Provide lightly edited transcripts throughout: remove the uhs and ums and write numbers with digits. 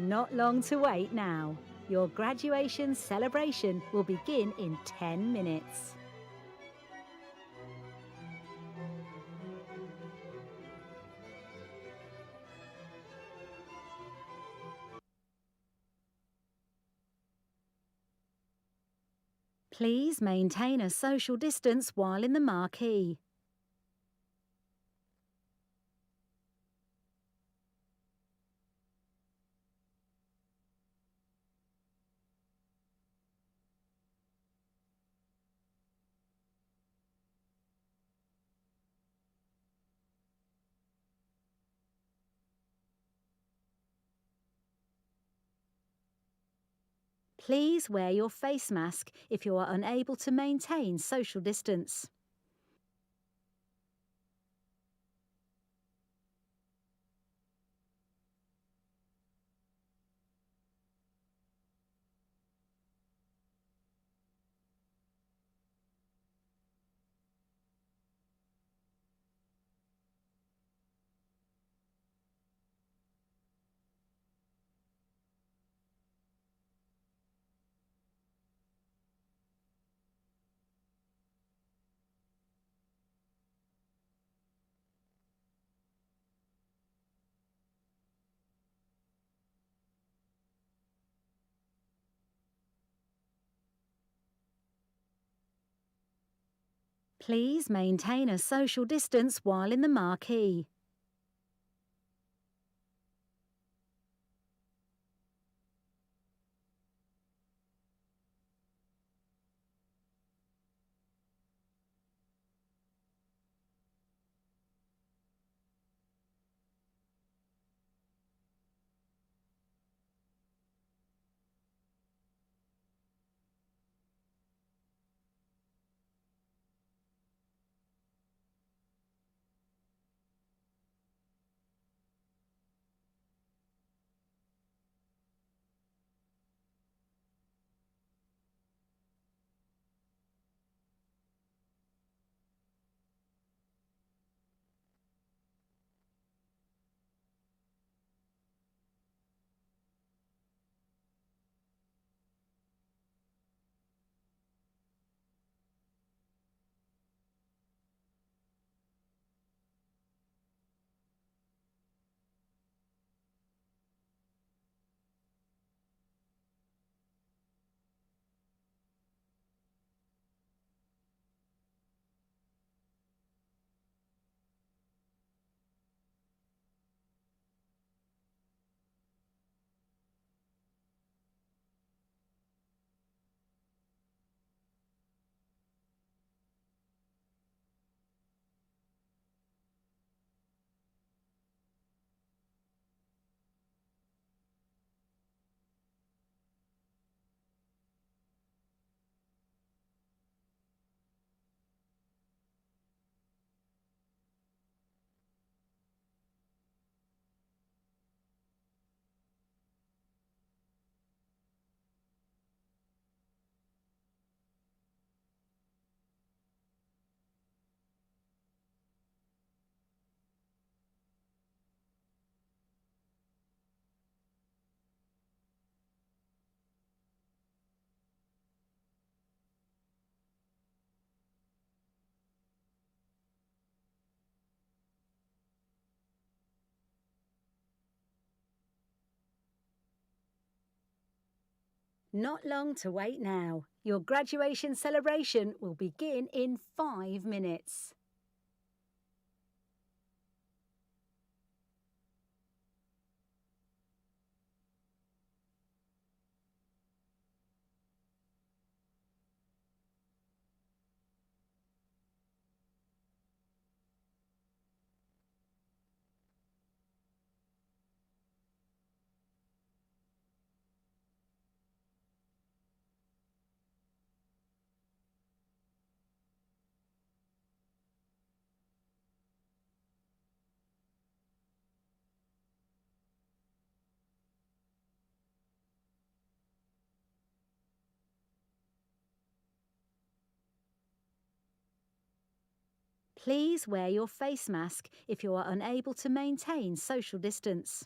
Not long to wait now. Your graduation celebration will begin in 10 minutes. Please maintain a social distance while in the marquee. Please wear your face mask if you are unable to maintain social distance. Please maintain a social distance while in the marquee. Not long to wait now. Your graduation celebration will begin in 5 minutes. Please wear your face mask if you are unable to maintain social distance.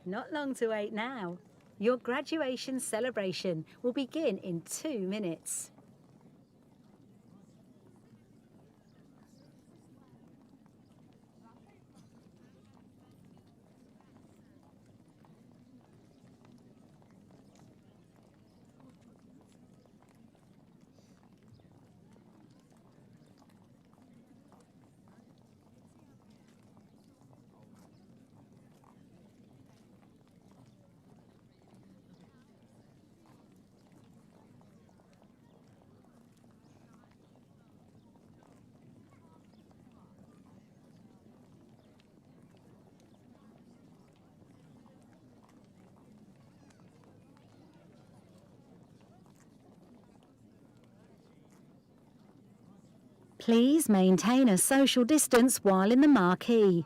Not long to wait now. Your graduation celebration will begin in 2 minutes. Please maintain a social distance while in the marquee.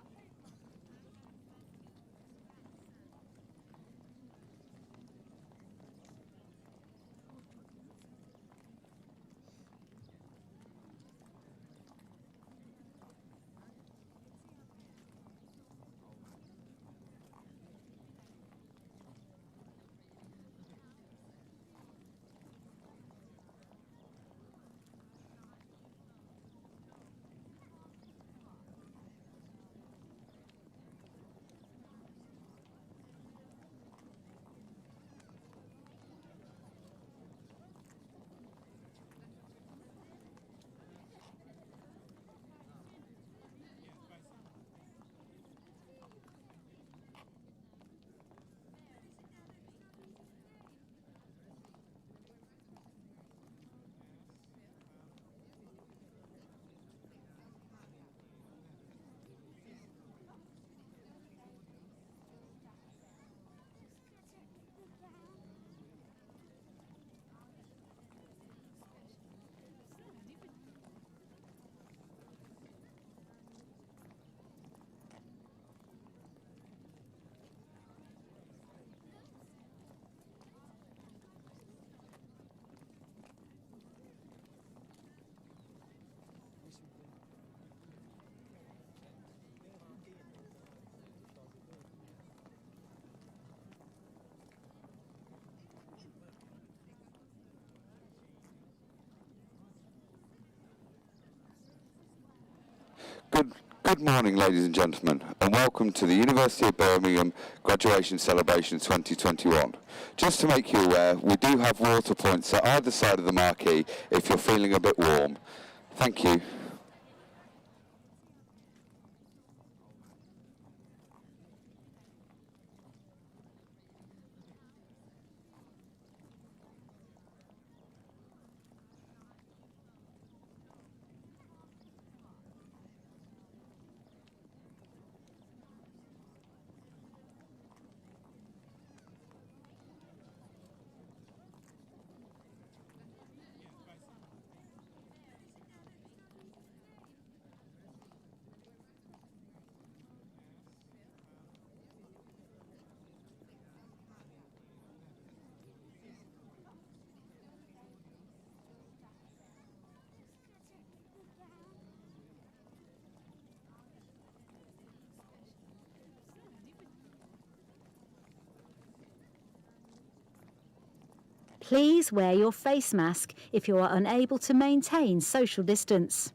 Good morning, ladies and gentlemen, and welcome to the University of Birmingham Graduation Celebration 2021. Just to make you aware, we do have water points at either side of the marquee if you're feeling a bit warm. Thank you. Please wear your face mask if you are unable to maintain social distance.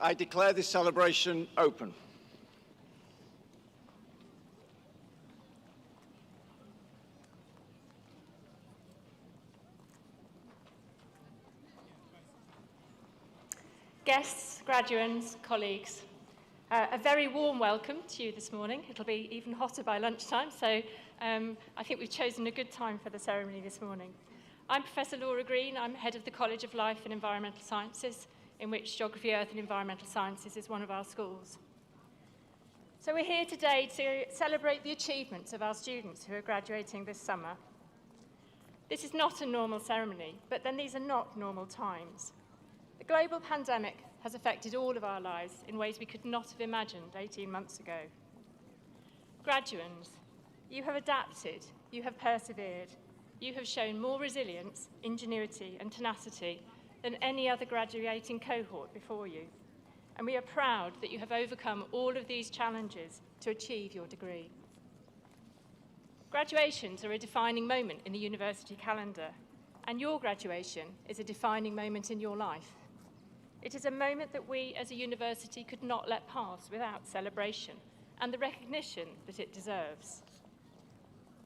I declare this celebration open. Guests, graduands, colleagues, a very warm welcome to you this morning. It'll be even hotter by lunchtime, so I think we've chosen a good time for the ceremony this morning. I'm Professor Laura Green. I'm head of the College of Life and Environmental Sciences, in which Geography, Earth and Environmental Sciences is one of our schools. So we're here today to celebrate the achievements of our students who are graduating this summer. This is not a normal ceremony, but then these are not normal times. The global pandemic has affected all of our lives in ways we could not have imagined 18 months ago. Graduands, you have adapted, you have persevered, you have shown more resilience, ingenuity and tenacity than any other graduating cohort before you. And we are proud that you have overcome all of these challenges to achieve your degree. Graduations are a defining moment in the university calendar, and your graduation is a defining moment in your life. It is a moment that we as a university could not let pass without celebration and the recognition that it deserves.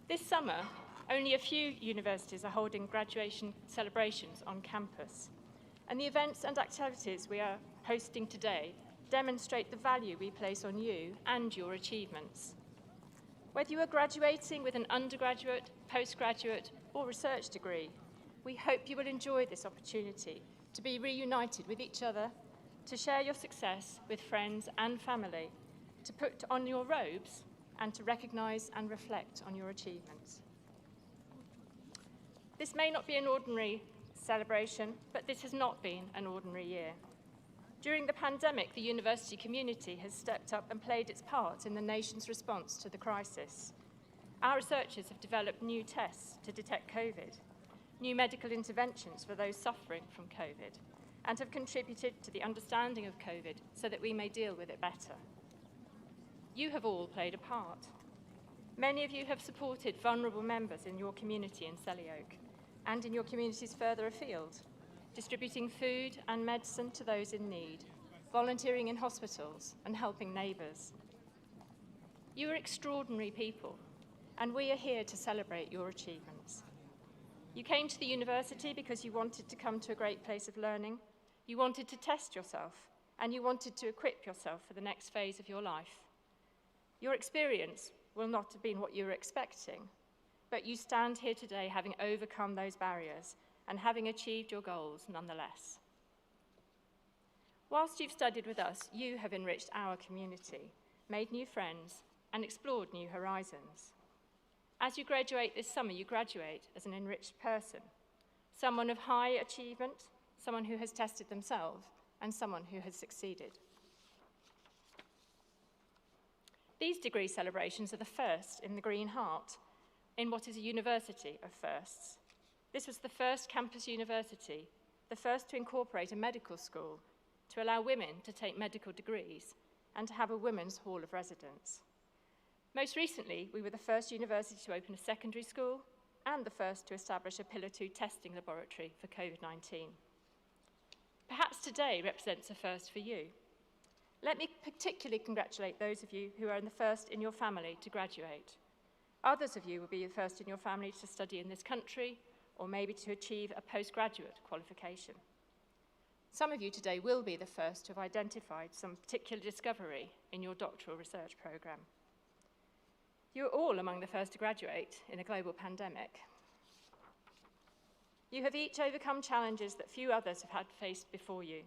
This summer, only a few universities are holding graduation celebrations on campus, and the events and activities we are hosting today demonstrate the value we place on you and your achievements. Whether you are graduating with an undergraduate, postgraduate, or research degree, we hope you will enjoy this opportunity to be reunited with each other, to share your success with friends and family, to put on your robes, and to recognise and reflect on your achievements. This may not be an ordinary celebration, but this has not been an ordinary year. During the pandemic, the university community has stepped up and played its part in the nation's response to the crisis. Our researchers have developed new tests to detect COVID, new medical interventions for those suffering from COVID, and have contributed to the understanding of COVID so that we may deal with it better. You have all played a part. Many of you have supported vulnerable members in your community in Selly Oak and in your communities further afield, distributing food and medicine to those in need, volunteering in hospitals and helping neighbours. You are extraordinary people, and we are here to celebrate your achievements. You came to the university because you wanted to come to a great place of learning, you wanted to test yourself, and you wanted to equip yourself for the next phase of your life. Your experience will not have been what you were expecting, but you stand here today having overcome those barriers and having achieved your goals nonetheless. Whilst you've studied with us, you have enriched our community, made new friends, and explored new horizons. As you graduate this summer, you graduate as an enriched person, someone of high achievement, someone who has tested themselves, and someone who has succeeded. These degree celebrations are the first in the Green Heart, in what is a university of firsts. This was the first campus university, the first to incorporate a medical school, to allow women to take medical degrees, and to have a women's hall of residence. Most recently, we were the first university to open a secondary school and the first to establish a Pillar 2 testing laboratory for COVID-19. Perhaps today represents a first for you. Let me particularly congratulate those of you who are the first in your family to graduate. Others of you will be the first in your family to study in this country, or maybe to achieve a postgraduate qualification. Some of you today will be the first to have identified some particular discovery in your doctoral research programme. You are all among the first to graduate in a global pandemic. You have each overcome challenges that few others have had faced before you,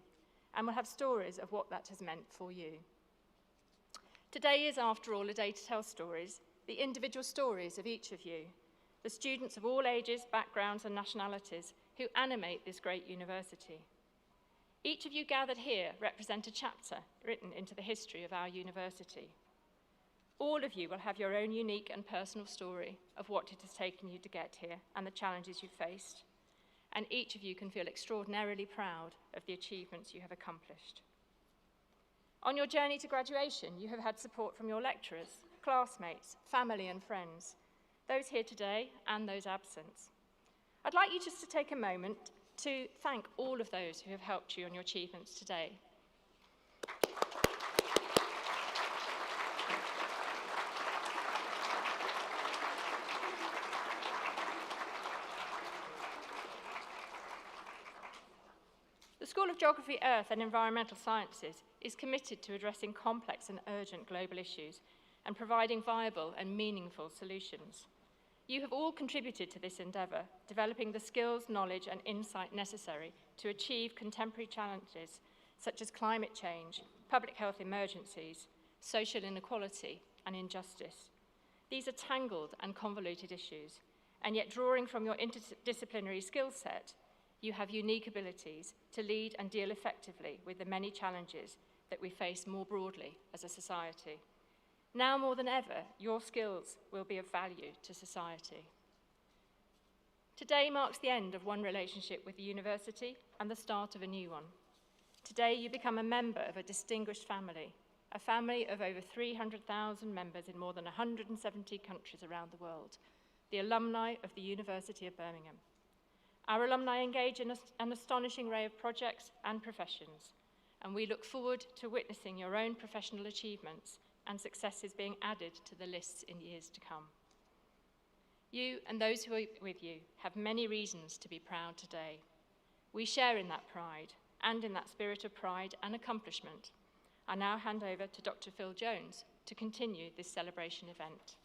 and will have stories of what that has meant for you. Today is, after all, a day to tell stories, the individual stories of each of you, the students of all ages, backgrounds and nationalities who animate this great university. Each of you gathered here represent a chapter written into the history of our university. All of you will have your own unique and personal story of what it has taken you to get here and the challenges you've faced. And each of you can feel extraordinarily proud of the achievements you have accomplished. On your journey to graduation, you have had support from your lecturers, classmates, family and friends, those here today and those absent. I'd like you just to take a moment to thank all of those who have helped you on your achievements today. School of Geography, Earth and Environmental Sciences is committed to addressing complex and urgent global issues and providing viable and meaningful solutions. You have all contributed to this endeavour, developing the skills, knowledge and insight necessary to achieve contemporary challenges such as climate change, public health emergencies, social inequality and injustice. These are tangled and convoluted issues, and yet drawing from your interdisciplinary skill set, you have unique abilities to lead and deal effectively with the many challenges that we face more broadly as a society. Now more than ever, your skills will be of value to society. Today marks the end of one relationship with the university and the start of a new one. Today you become a member of a distinguished family, a family of over 300,000 members in more than 170 countries around the world, the alumni of the University of Birmingham. Our alumni engage in an astonishing array of projects and professions, and we look forward to witnessing your own professional achievements and successes being added to the lists in years to come. You and those who are with you have many reasons to be proud today. We share in that pride and in that spirit of pride and accomplishment. I now hand over to Dr. Phil Jones to continue this celebration event.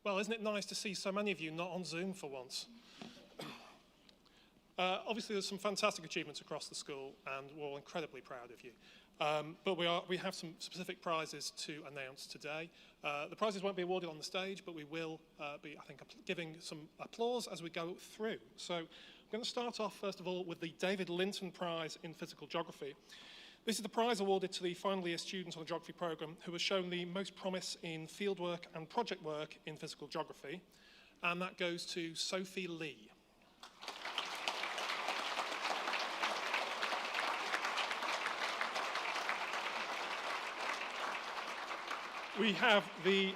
Well, isn't it nice to see so many of you not on Zoom for once? Obviously, there's some fantastic achievements across the school, and we're all incredibly proud of you. But we have some specific prizes to announce today. The prizes won't be awarded on the stage, but we will be, I think, giving some applause as we go through. So I'm going to start off, first of all, with the David Linton Prize in Physical Geography. This is the prize awarded to the final year students on the geography programme who have shown the most promise in fieldwork and project work in physical geography, and that goes to Sophie Lee. We have the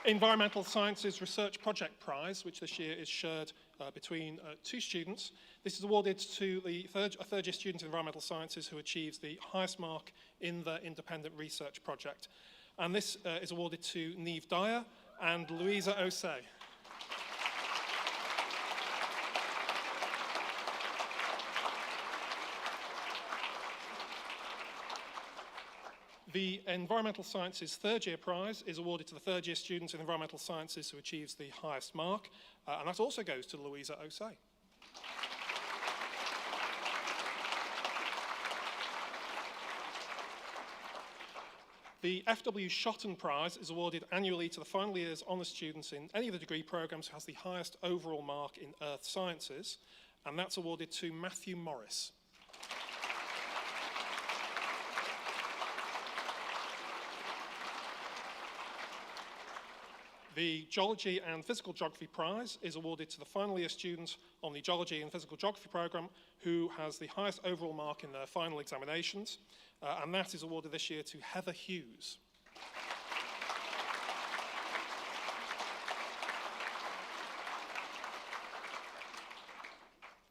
Environmental Sciences Research Project Prize, which this year is shared between two students. This is awarded to a third-year student in Environmental Sciences who achieves the highest mark in the independent research project. And this is awarded to Neve Dyer and Louisa Osei. The Environmental Sciences third-year prize is awarded to the third-year student in Environmental Sciences who achieves the highest mark, and that also goes to Louisa Osei. The F.W. Shotton Prize is awarded annually to the final year's honours students in any of the degree programmes who has the highest overall mark in Earth Sciences, and that's awarded to Matthew Morris. The Geology and Physical Geography Prize is awarded to the final year students on the Geology and Physical Geography programme who has the highest overall mark in their final examinations, and that is awarded this year to Heather Hughes.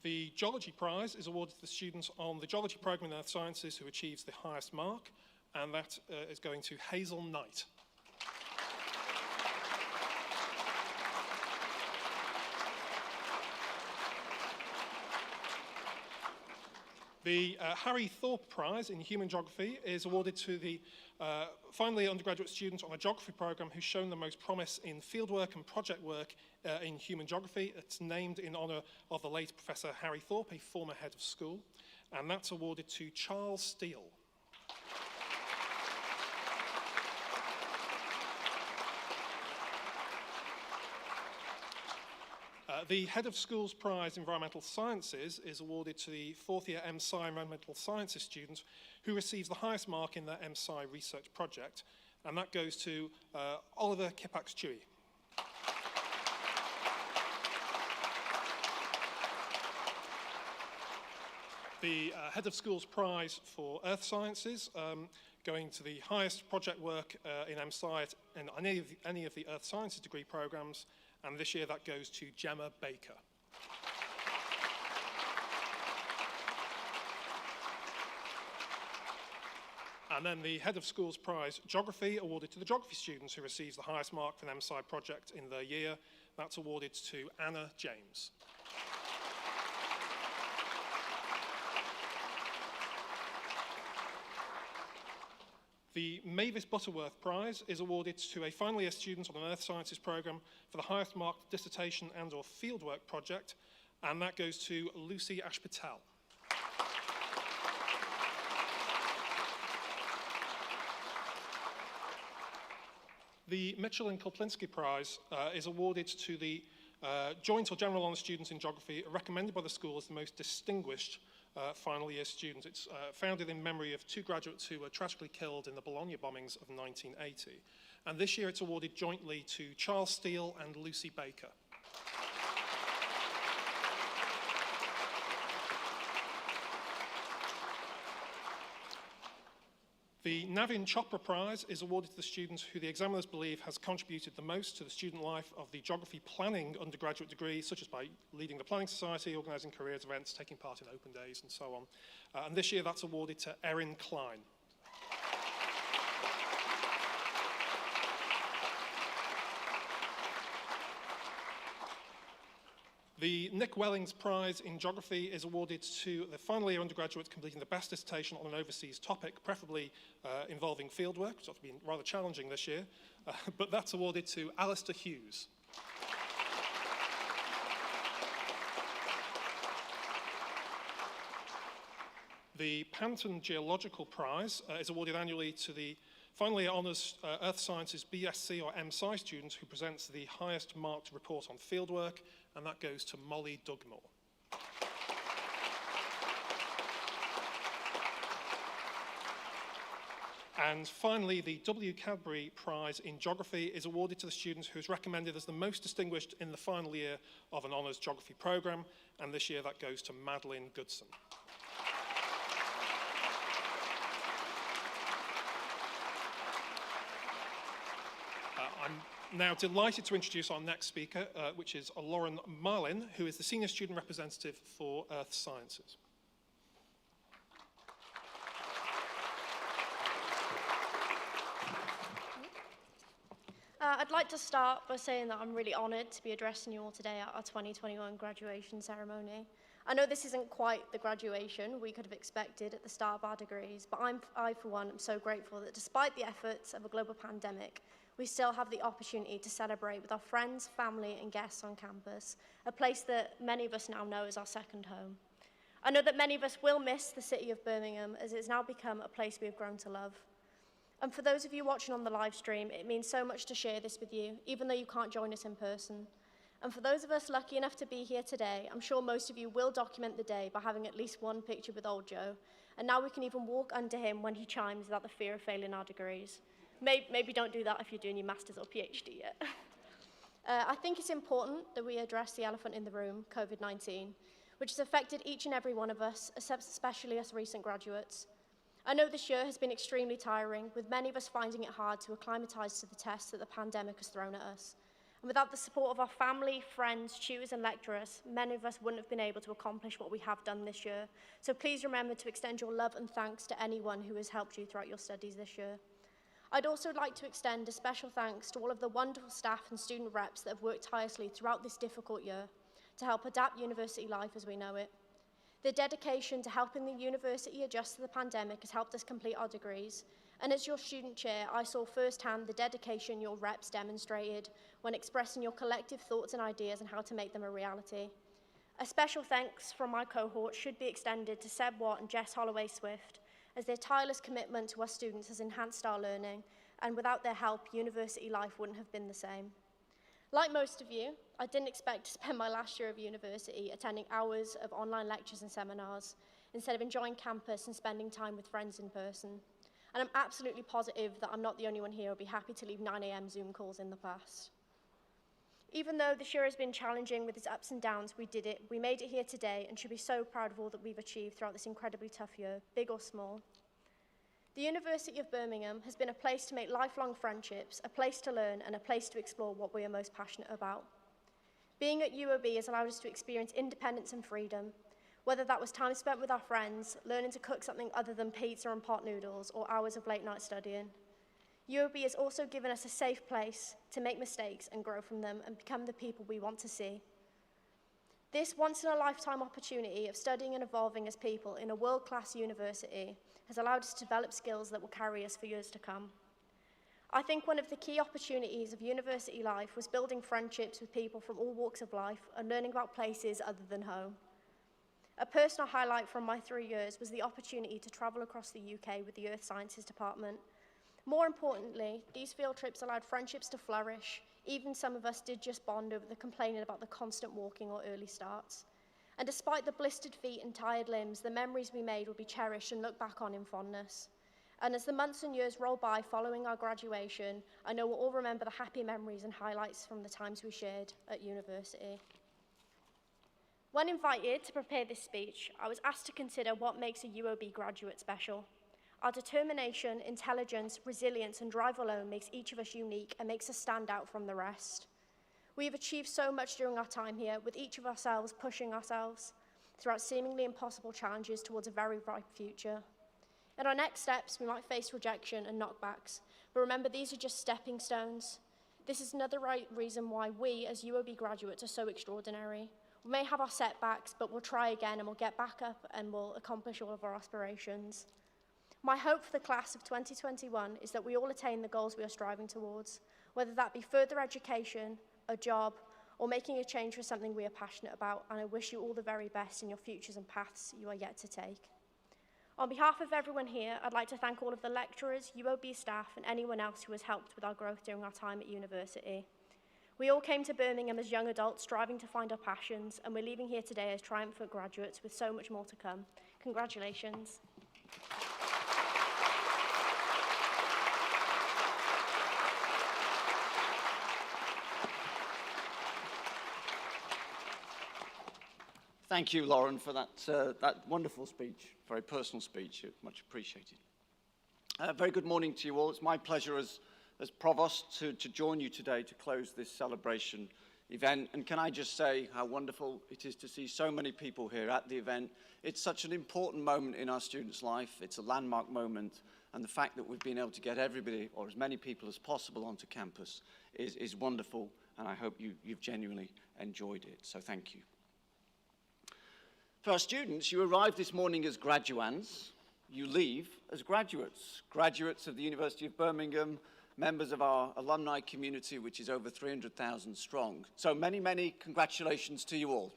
The Geology Prize is awarded to the students on the Geology programme in Earth Sciences who achieves the highest mark, and that is going to Hazel Knight. The Harry Thorpe Prize in Human Geography is awarded to the final year undergraduate student on a geography programme who's shown the most promise in fieldwork and project work in human geography. It's named in honour of the late Professor Harry Thorpe, a former head of school, and that's awarded to Charles Steele. The Head of Schools Prize Environmental Sciences is awarded to the fourth year MSci Environmental Sciences student who receives the highest mark in their MSci research project, and that goes to Oliver Kipax-Chewy. The Head of Schools Prize for Earth Sciences, going to the highest project work in MSci in any of the Earth Sciences degree programmes, and this year that goes to Gemma Baker. And then the Head of Schools Prize Geography, awarded to the geography students who receives the highest mark for an MSci project in their year. That's awarded to Anna James. The Mavis Butterworth Prize is awarded to a final year student on an Earth Sciences programme for the highest marked dissertation and or fieldwork project, and that goes to Lucy Ashpatel. The Mitchell and Koplinski Prize is awarded to the joint or general honours students in geography recommended by the school as the most distinguished final year students. It's founded in memory of two graduates who were tragically killed in the Bologna bombings of 1980. And this year it's awarded jointly to Charles Steele and Lucy Baker. The Navin Chopra Prize is awarded to the students who the examiners believe has contributed the most to the student life of the geography planning undergraduate degree, such as by leading the Planning Society, organising careers events, taking part in open days, and so on. And this year that's awarded to Erin Klein. The Nick Wellings Prize in Geography is awarded to the final year undergraduates completing the best dissertation on an overseas topic, preferably involving fieldwork, which has been rather challenging this year, but that's awarded to Alistair Hughes. The Panton Geological Prize is awarded annually to the final year honours Earth Sciences BSc or MSci student who presents the highest marked report on fieldwork, and that goes to Molly Dugmore. And finally, the W. Cadbury Prize in Geography is awarded to the student who is recommended as the most distinguished in the final year of an honours geography programme, and this year that goes to Madeline Goodson. I'm now delighted to introduce our next speaker, which is Lauren Marlin, who is the Senior Student Representative for Earth Sciences. I'd like to start by saying that I'm really honoured to be addressing you all today at our 2021 graduation ceremony. I know this isn't quite the graduation we could have expected at the start of our degrees, but I, for one, am so grateful that despite the efforts of a global pandemic, we still have the opportunity to celebrate with our friends, family and guests on campus, a place that many of us now know as our second home. I know that many of us will miss the city of Birmingham as it's now become a place we have grown to love. And for those of you watching on the live stream, it means so much to share this with you, even though you can't join us in person. And for those of us lucky enough to be here today, I'm sure most of you will document the day by having at least one picture with old Joe. And now we can even walk under him when he chimes without the fear of failing our degrees. Maybe don't do that if you're doing your master's or PhD yet. I think it's important that we address the elephant in the room, COVID-19, which has affected each and every one of us, especially us recent graduates. I know this year has been extremely tiring, with many of us finding it hard to acclimatise to the tests that the pandemic has thrown at us. And without the support of our family, friends, tutors and lecturers, many of us wouldn't have been able to accomplish what we have done this year. So please remember to extend your love and thanks to anyone who has helped you throughout your studies this year. I'd also like to extend a special thanks to all of the wonderful staff and student reps that have worked tirelessly throughout this difficult year to help adapt university life as we know it. Their dedication to helping the university adjust to the pandemic has helped us complete our degrees. And as your student chair, I saw firsthand the dedication your reps demonstrated when expressing your collective thoughts and ideas on how to make them a reality. A special thanks from my cohort should be extended to Seb Watt and Jess Holloway-Swift, as their tireless commitment to us students has enhanced our learning, and without their help, university life wouldn't have been the same. Like most of you, I didn't expect to spend my last year of university attending hours of online lectures and seminars, instead of enjoying campus and spending time with friends in person. And I'm absolutely positive that I'm not the only one here who'll be happy to leave 9 AM Zoom calls in the past. Even though this year has been challenging with its ups and downs, we did it, we made it here today, and should be so proud of all that we've achieved throughout this incredibly tough year, big or small. The University of Birmingham has been a place to make lifelong friendships, a place to learn, and a place to explore what we are most passionate about. Being at UOB has allowed us to experience independence and freedom. Whether that was time spent with our friends, learning to cook something other than pizza and pot noodles, or hours of late night studying. UOB has also given us a safe place to make mistakes and grow from them and become the people we want to see. This once-in-a-lifetime opportunity of studying and evolving as people in a world-class university has allowed us to develop skills that will carry us for years to come. I think one of the key opportunities of university life was building friendships with people from all walks of life and learning about places other than home. A personal highlight from my 3 years was the opportunity to travel across the UK with the Earth Sciences Department. More importantly, these field trips allowed friendships to flourish. Even some of us did just bond over the complaining about the constant walking or early starts. And despite the blistered feet and tired limbs, the memories we made will be cherished and looked back on in fondness. And as the months and years roll by following our graduation, I know we'll all remember the happy memories and highlights from the times we shared at university. When invited to prepare this speech, I was asked to consider what makes a UOB graduate special. Our determination, intelligence, resilience, and drive alone makes each of us unique and makes us stand out from the rest. We have achieved so much during our time here, with each of ourselves pushing ourselves throughout seemingly impossible challenges towards a very bright future. In our next steps, we might face rejection and knockbacks, but remember, these are just stepping stones. This is another reason why we, as UOB graduates, are so extraordinary. We may have our setbacks, but we'll try again and we'll get back up and we'll accomplish all of our aspirations. My hope for the class of 2021 is that we all attain the goals we are striving towards, whether that be further education, a job, or making a change for something we are passionate about, and I wish you all the very best in your futures and paths you are yet to take. On behalf of everyone here, I'd like to thank all of the lecturers, UOB staff, and anyone else who has helped with our growth during our time at university. We all came to Birmingham as young adults striving to find our passions, and we're leaving here today as triumphant graduates with so much more to come. Congratulations. Thank you, Lauren, for that wonderful speech, very personal speech. Much appreciated. Very good morning to you all. It's my pleasure as Provost to join you today to close this celebration event. And can I just say how wonderful it is to see so many people here at the event. It's such an important moment in our students' life. It's a landmark moment. And the fact that we've been able to get everybody, or as many people as possible, onto campus is wonderful. And I hope you've genuinely enjoyed it. So thank you. For our students, you arrived this morning as graduands. You leave as graduates. Graduates of the University of Birmingham, members of our alumni community, which is over 300,000 strong. So many, many congratulations to you all.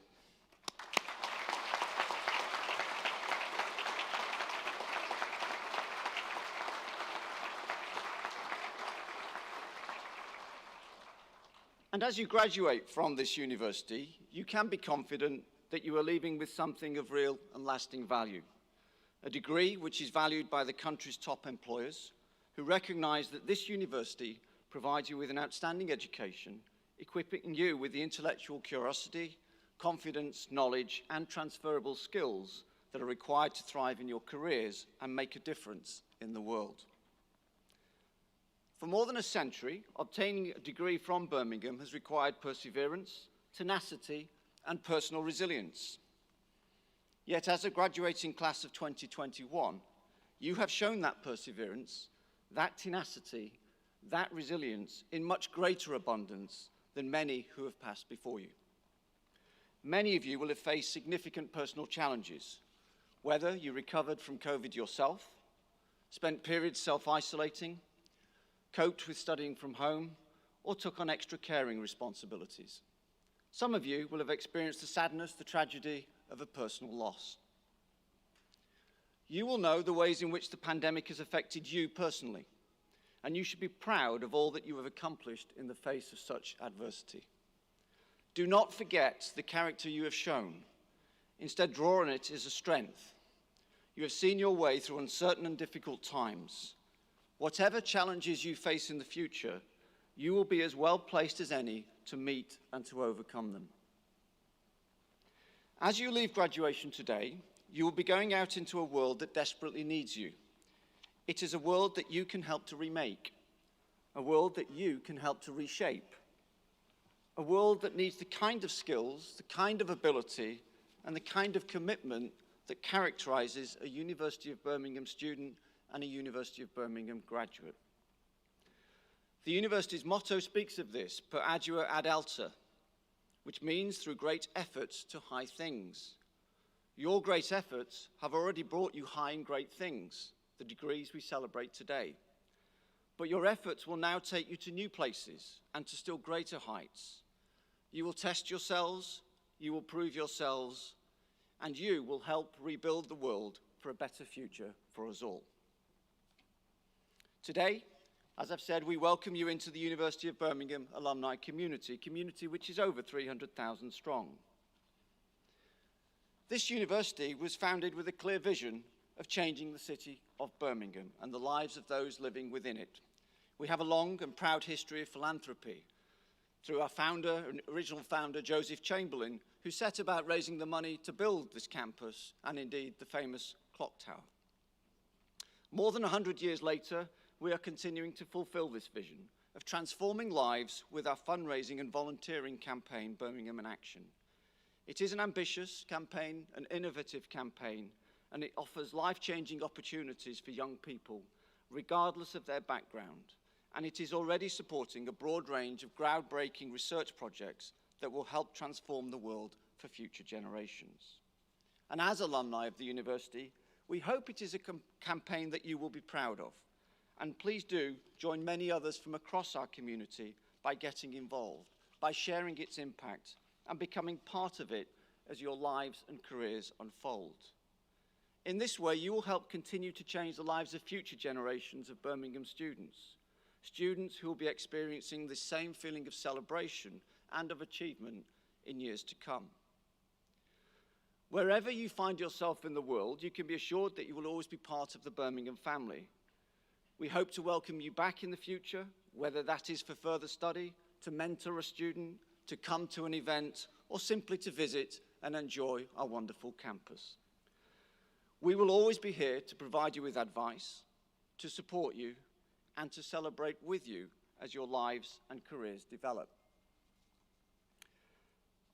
And as you graduate from this university, you can be confident that you are leaving with something of real and lasting value. A degree which is valued by the country's top employers, who recognise that this university provides you with an outstanding education, equipping you with the intellectual curiosity, confidence, knowledge, and transferable skills that are required to thrive in your careers and make a difference in the world. For more than a century, obtaining a degree from Birmingham has required perseverance, tenacity, and personal resilience. Yet as a graduating class of 2021, you have shown that perseverance, that tenacity, that resilience in much greater abundance than many who have passed before you. Many of you will have faced significant personal challenges, whether you recovered from COVID yourself, spent periods self-isolating, coped with studying from home, or took on extra caring responsibilities. Some of you will have experienced the sadness, the tragedy of a personal loss. You will know the ways in which the pandemic has affected you personally, and you should be proud of all that you have accomplished in the face of such adversity. Do not forget the character you have shown. Instead, draw on it as a strength. You have seen your way through uncertain and difficult times. Whatever challenges you face in the future, you will be as well placed as any to meet and to overcome them. As you leave graduation today, you will be going out into a world that desperately needs you. It is a world that you can help to remake, a world that you can help to reshape, a world that needs the kind of skills, the kind of ability, and the kind of commitment that characterises a University of Birmingham student and a University of Birmingham graduate. The university's motto speaks of this, per ardua ad alta, which means through great efforts to high things. Your great efforts have already brought you high and great things, the degrees we celebrate today. But your efforts will now take you to new places and to still greater heights. You will test yourselves, you will prove yourselves, and you will help rebuild the world for a better future for us all. Today, as I've said, we welcome you into the University of Birmingham alumni community which is over 300,000 strong. This university was founded with a clear vision of changing the city of Birmingham and the lives of those living within it. We have a long and proud history of philanthropy through our founder, original founder, Joseph Chamberlain, who set about raising the money to build this campus and indeed the famous clock tower. More than 100 years later, we are continuing to fulfill this vision of transforming lives with our fundraising and volunteering campaign, Birmingham in Action. It is an ambitious campaign, an innovative campaign, and it offers life-changing opportunities for young people, regardless of their background. And it is already supporting a broad range of groundbreaking research projects that will help transform the world for future generations. And as alumni of the university, we hope it is a campaign that you will be proud of. And please do join many others from across our community by getting involved, by sharing its impact, and becoming part of it as your lives and careers unfold. In this way, you will help continue to change the lives of future generations of Birmingham students who will be experiencing the same feeling of celebration and of achievement in years to come. Wherever you find yourself in the world, you can be assured that you will always be part of the Birmingham family. We hope to welcome you back in the future, whether that is for further study, to mentor a student, to come to an event, or simply to visit and enjoy our wonderful campus. We will always be here to provide you with advice, to support you, and to celebrate with you as your lives and careers develop.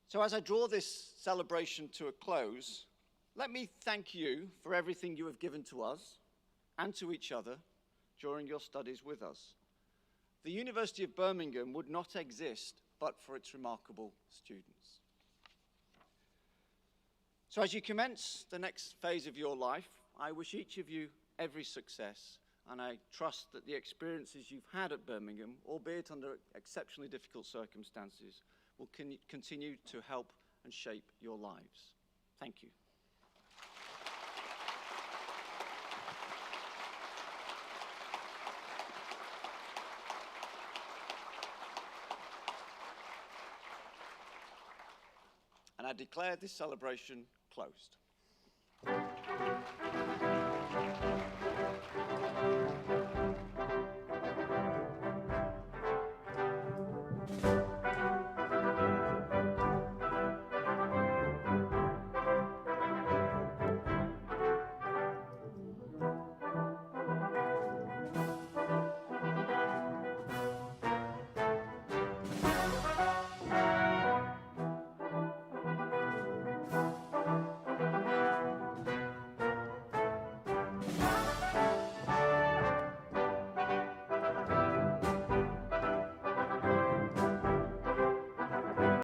So as I draw this celebration to a close, let me thank you for everything you have given to us and to each other during your studies with us. The University of Birmingham would not exist but for its remarkable students. So as you commence the next phase of your life, I wish each of you every success, and I trust that the experiences you've had at Birmingham, albeit under exceptionally difficult circumstances, will continue to help and shape your lives. Thank you. And I declare this celebration closed.